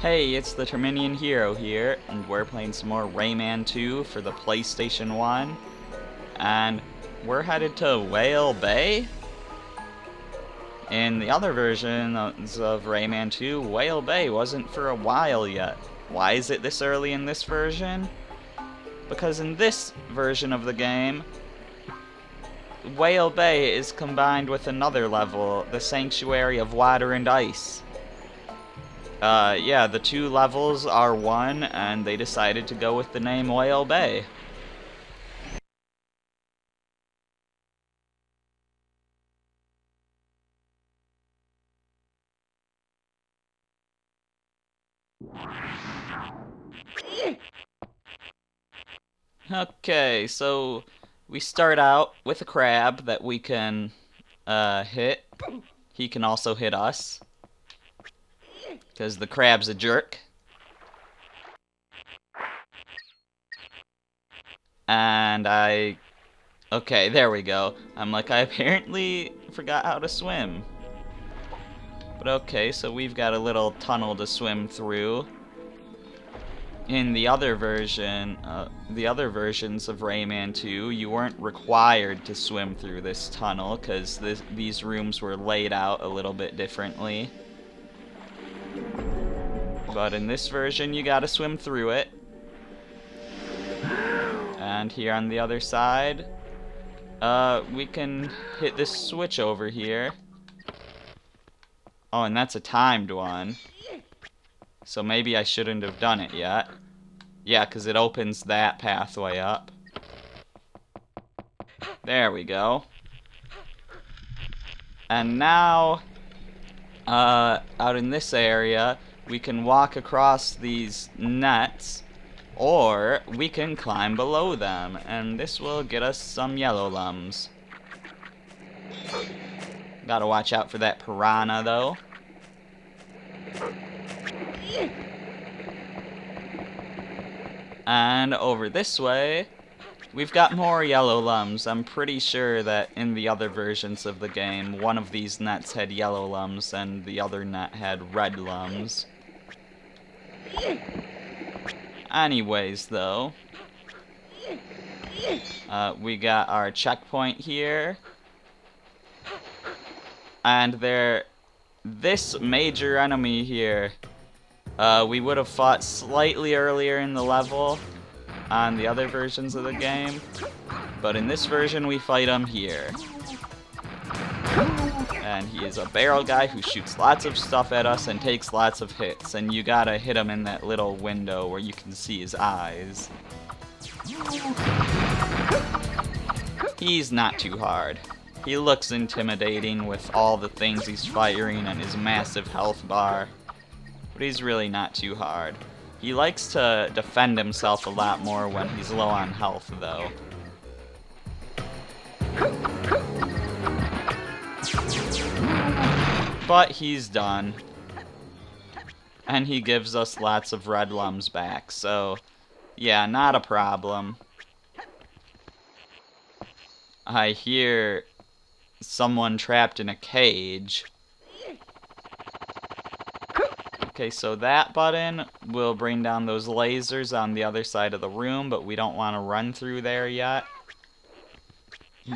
Hey, it's the Terminian Hero here, and we're playing some more Rayman 2 for the PlayStation 1. And we're headed to Whale Bay? In the other versions of Rayman 2, Whale Bay wasn't for a while yet. Why is it this early in this version? Because in this version of the game, Whale Bay is combined with another level, the Sanctuary of Water and Ice. Yeah, the two levels are one, and they decided to go with the name Whale Bay. Okay, so we start out with a crab that we can hit. He can also hit us, because the crab's a jerk. And okay, there we go. I'm like, I apparently forgot how to swim. But okay, so we've got a little tunnel to swim through. In the other version, the other versions of Rayman 2, you weren't required to swim through this tunnel, because these rooms were laid out a little bit differently. But in this version, you gotta swim through it. And here on the other side, we can hit this switch over here. Oh, and that's a timed one. So maybe I shouldn't have done it yet. Yeah, because it opens that pathway up. There we go. And now, out in this area, we can walk across these nets, or we can climb below them, and this will get us some yellow lums. Gotta watch out for that piranha, though. And over this way, we've got more yellow lums. I'm pretty sure that in the other versions of the game, one of these nets had yellow lums and the other net had red lums. Anyways, though, we got our checkpoint here. And this major enemy here, we would have fought slightly earlier in the level on the other versions of the game, but in this version we fight him here. And he is a barrel guy who shoots lots of stuff at us and takes lots of hits, and you gotta hit him in that little window where you can see his eyes. He's not too hard. He looks intimidating with all the things he's firing and his massive health bar, but he's really not too hard. He likes to defend himself a lot more when he's low on health, though. But he's done. And he gives us lots of red lums back, so yeah, not a problem. I hear someone trapped in a cage. Okay, so that button will bring down those lasers on the other side of the room, but we don't want to run through there yet.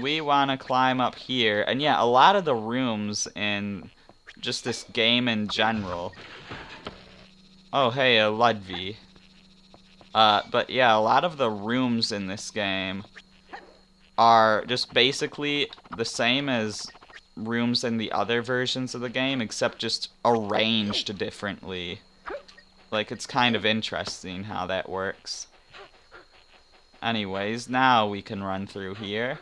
We want to climb up here, and yeah, a lot of the rooms in just this game in general. Oh, hey, a Ludwig. But yeah, a lot of the rooms in this game are just basically the same as rooms in the other versions of the game, except just arranged differently. Like, it's kind of interesting how that works. Anyways, now we can run through here.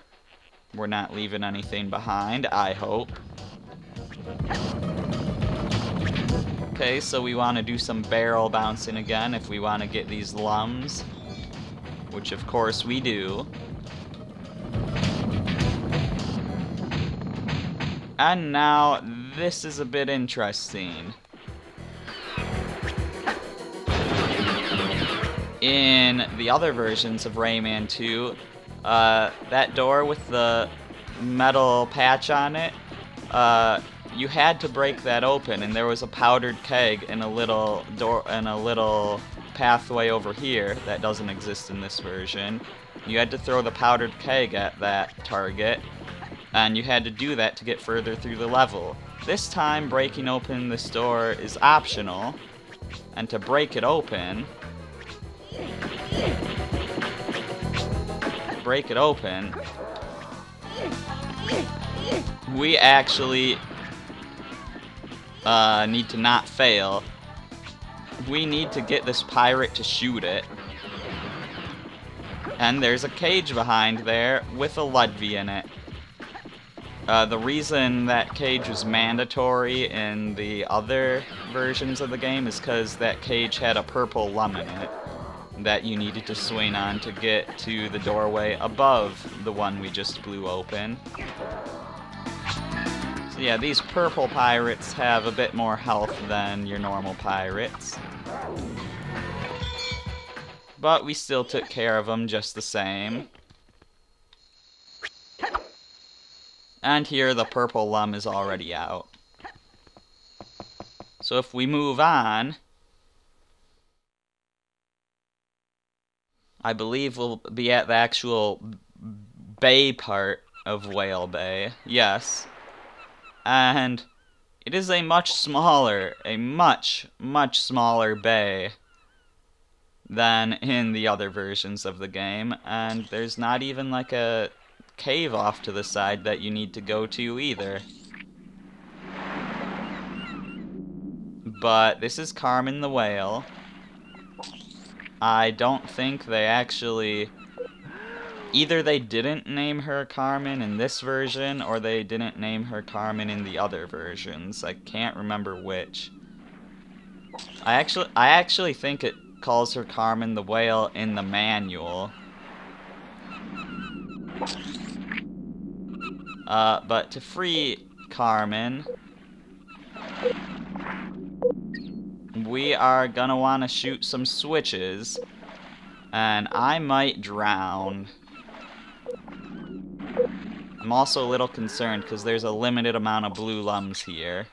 We're not leaving anything behind, I hope. Okay, so we want to do some barrel bouncing again if we want to get these lums, which of course we do. And now, this is a bit interesting. In the other versions of Rayman 2, that door with the metal patch on it, you had to break that open, and there was a powdered keg in a little door and a little pathway over here that doesn't exist in this version. You had to throw the powdered keg at that target, and you had to do that to get further through the level. This time, breaking open this door is optional, and to break it open, we actually need to not fail. We need to get this pirate to shoot it. And there's a cage behind there with a Ludwig in it. The reason that cage was mandatory in the other versions of the game is because that cage had a purple lum in it that you needed to swing on to get to the doorway above the one we just blew open. So yeah, these purple pirates have a bit more health than your normal pirates. But we still took care of them just the same. And here the purple lum is already out. So if we move on, I believe we'll be at the actual bay part of Whale Bay. Yes. And it is a much smaller, much smaller bay than in the other versions of the game. And there's not even like a cave off to the side that you need to go to either. But this is Carmen the Whale. I don't think they actually... Either they didn't name her Carmen in this version, or they didn't name her Carmen in the other versions. I can't remember which. I actually think it calls her Carmen the Whale in the manual. But to free Carmen, we are gonna want to shoot some switches, and I might drown. I'm also a little concerned because there's a limited amount of blue lums here.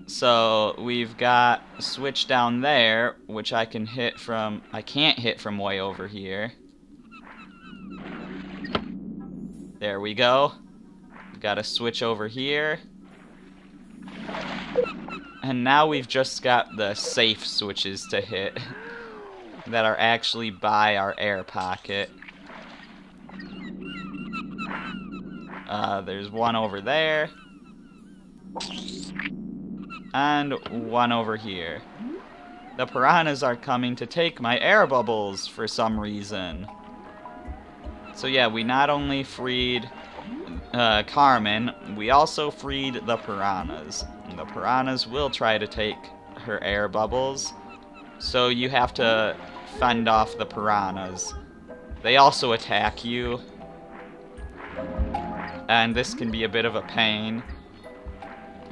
So we've got a switch down there, which I can hit from... I can't hit from way over here. There we go. Got a switch over here. And now we've just got the safe switches to hit that are actually by our air pocket. There's one over there. And one over here. The piranhas are coming to take my air bubbles for some reason. So yeah, we not only freed Carmen, we also freed the piranhas. And the piranhas will try to take her air bubbles, so you have to fend off the piranhas. They also attack you, and this can be a bit of a pain.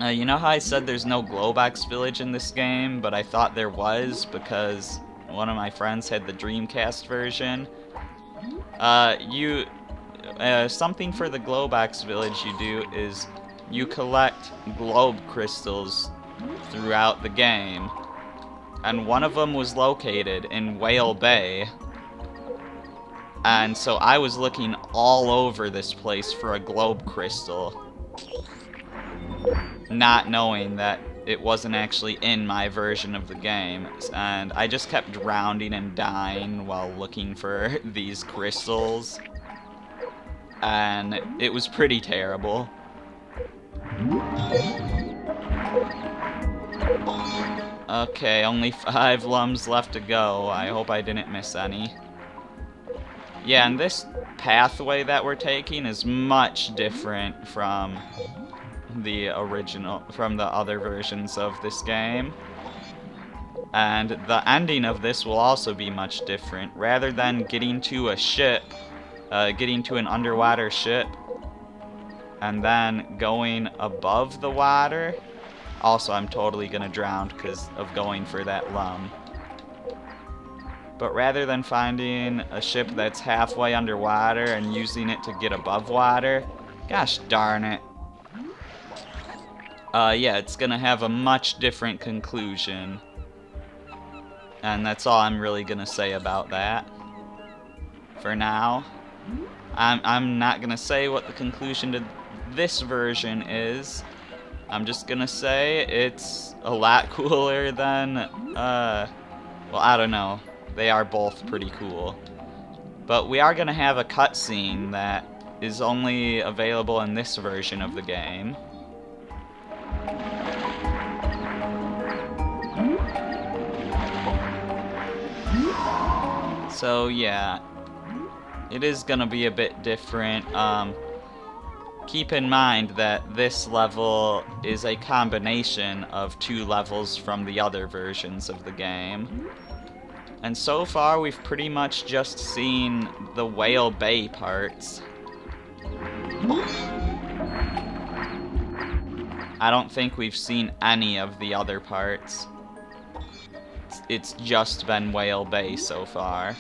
You know how I said there's no Globex Village in this game, but I thought there was because one of my friends had the Dreamcast version? Something for the Globex Village you do is you collect globe crystals throughout the game. And one of them was located in Whale Bay. And so I was looking all over this place for a globe crystal, not knowing that it wasn't actually in my version of the game. And I just kept drowning and dying while looking for these crystals. And it was pretty terrible. Okay, only 5 lums left to go. I hope I didn't miss any. Yeah, and this pathway that we're taking is much different from the other versions of this game. And the ending of this will also be much different. Rather than getting to a ship, getting to an underwater ship, and then going above the water. Also, I'm totally gonna drown because of going for that lum. But rather than finding a ship that's halfway underwater and using it to get above water, gosh darn it. yeah, it's gonna have a much different conclusion. And that's all I'm really gonna say about that. For now. I'm not gonna say what the conclusion to this version is. I'm just gonna say it's a lot cooler than, well, I don't know. They are both pretty cool. But we are gonna have a cutscene that is only available in this version of the game. So yeah, it is gonna be a bit different. Keep in mind that this level is a combination of 2 levels from the other versions of the game. And so far we've pretty much just seen the Whale Bay parts. I don't think we've seen any of the other parts. It's just been Whale Bay so far.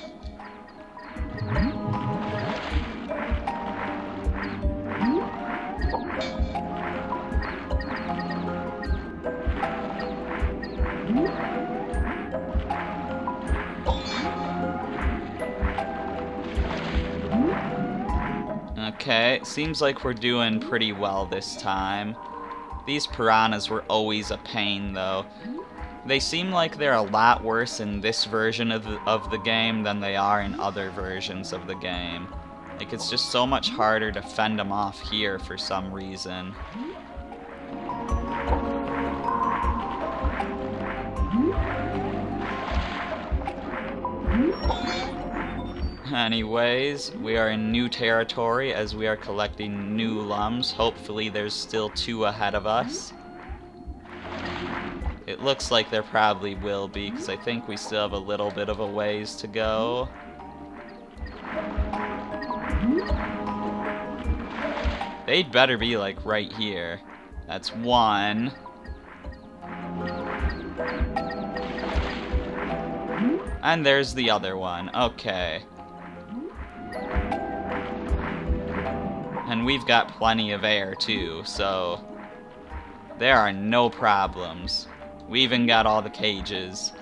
Okay, seems like we're doing pretty well this time. These piranhas were always a pain, though. They seem like they're a lot worse in this version of the game than they are in other versions of the game. Like, it's just so much harder to fend them off here for some reason. Anyways, we are in new territory as we are collecting new lums. Hopefully there's still 2 ahead of us. It looks like there probably will be, because I think we still have a little bit of a ways to go. They'd better be, like, right here. That's 1. And there's the other one. Okay. And we've got plenty of air, too, so there are no problems. We even got all the cages.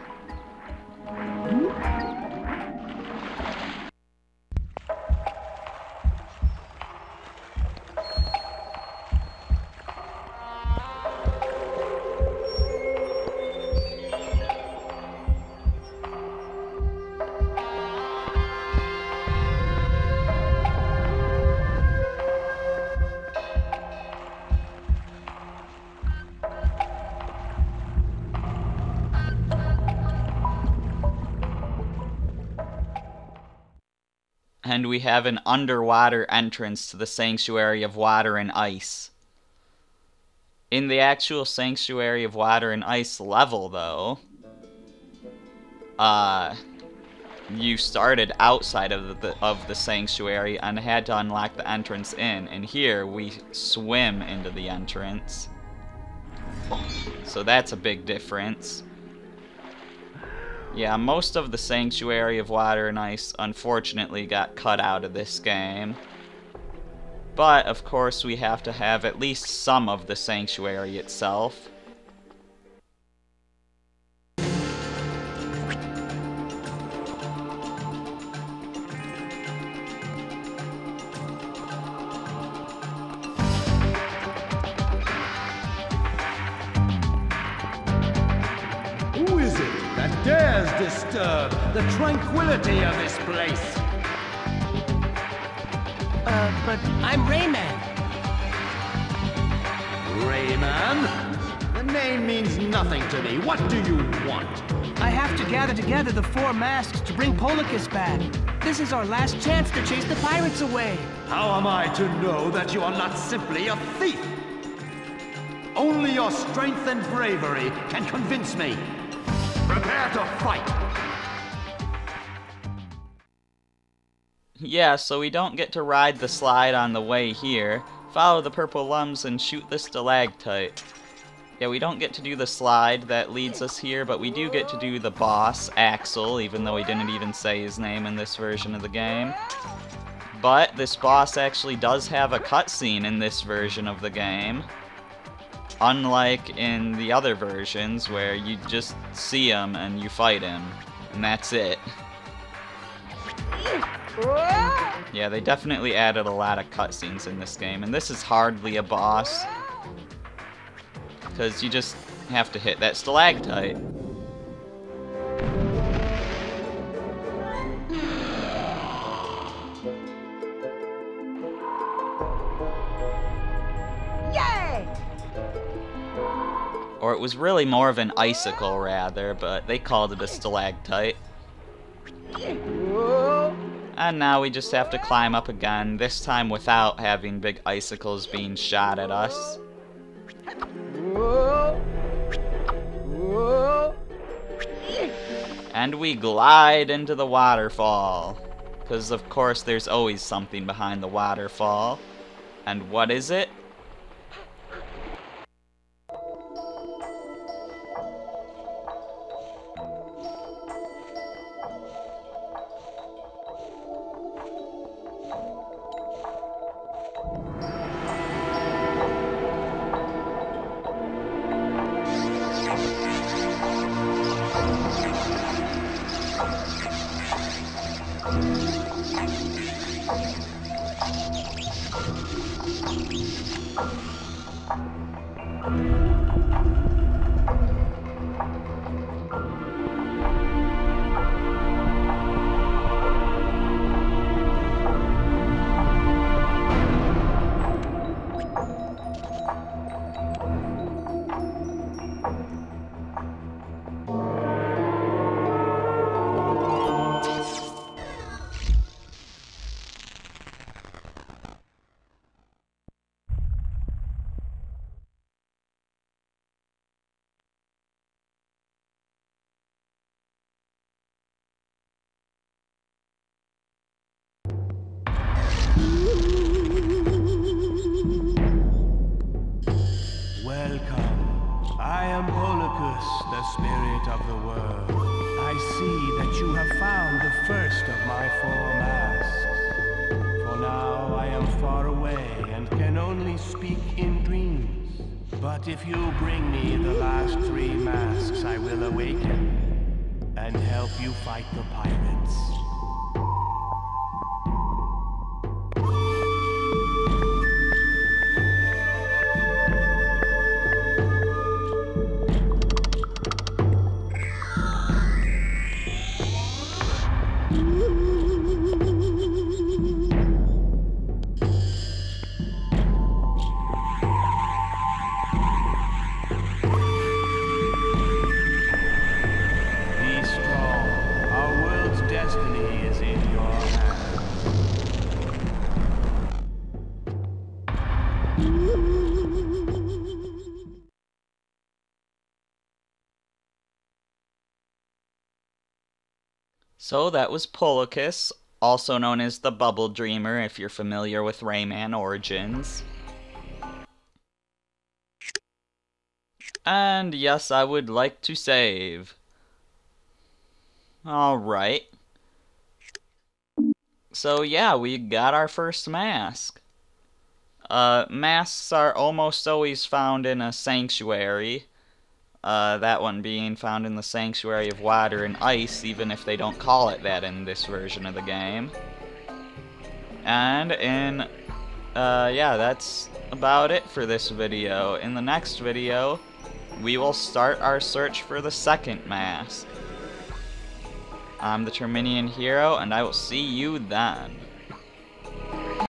And we have an underwater entrance to the Sanctuary of Water and Ice. In the actual Sanctuary of Water and Ice level, though, you started outside of the Sanctuary and had to unlock the entrance in. And here, we swim into the entrance. So that's a big difference. Yeah, most of the Sanctuary of Water and Ice, unfortunately, got cut out of this game. But, of course, we have to have at least some of the Sanctuary itself. Dares disturb the tranquility of this place. But I'm Rayman. Rayman? The name means nothing to me. What do you want? I have to gather together the 4 masks to bring Policus back. This is our last chance to chase the pirates away. How am I to know that you are not simply a thief? Only your strength and bravery can convince me. Prepare to fight! Yeah, so we don't get to ride the slide on the way here. Follow the purple lums and shoot the stalactite. Yeah, we don't get to do the slide that leads us here, but we do get to do the boss, Axel, even though he didn't even say his name in this version of the game. But this boss actually does have a cutscene in this version of the game. Unlike in the other versions where you just see him and you fight him, and that's it. Yeah, they definitely added a lot of cutscenes in this game, and this is hardly a boss, because you just have to hit that stalactite. Or it was really more of an icicle, rather, but they called it a stalactite. And now we just have to climb up again, this time without having big icicles being shot at us. And we glide into the waterfall. Because of course there's always something behind the waterfall. And what is it? The spirit of the world. I see that you have found the first of my 4 masks. For now I am far away and can only speak in dreams. But if you bring me the last 3 masks, I will awaken and help you fight the pirates. So that was Policus, also known as the Bubble Dreamer if you're familiar with Rayman Origins. And yes, I would like to save. Alright. So yeah, we got our first mask. Masks are almost always found in a sanctuary. That one being found in the Sanctuary of Water and Ice, even if they don't call it that in this version of the game. And yeah, that's about it for this video. In the next video, we will start our search for the second mask. I'm the Terminian Hero, and I will see you then.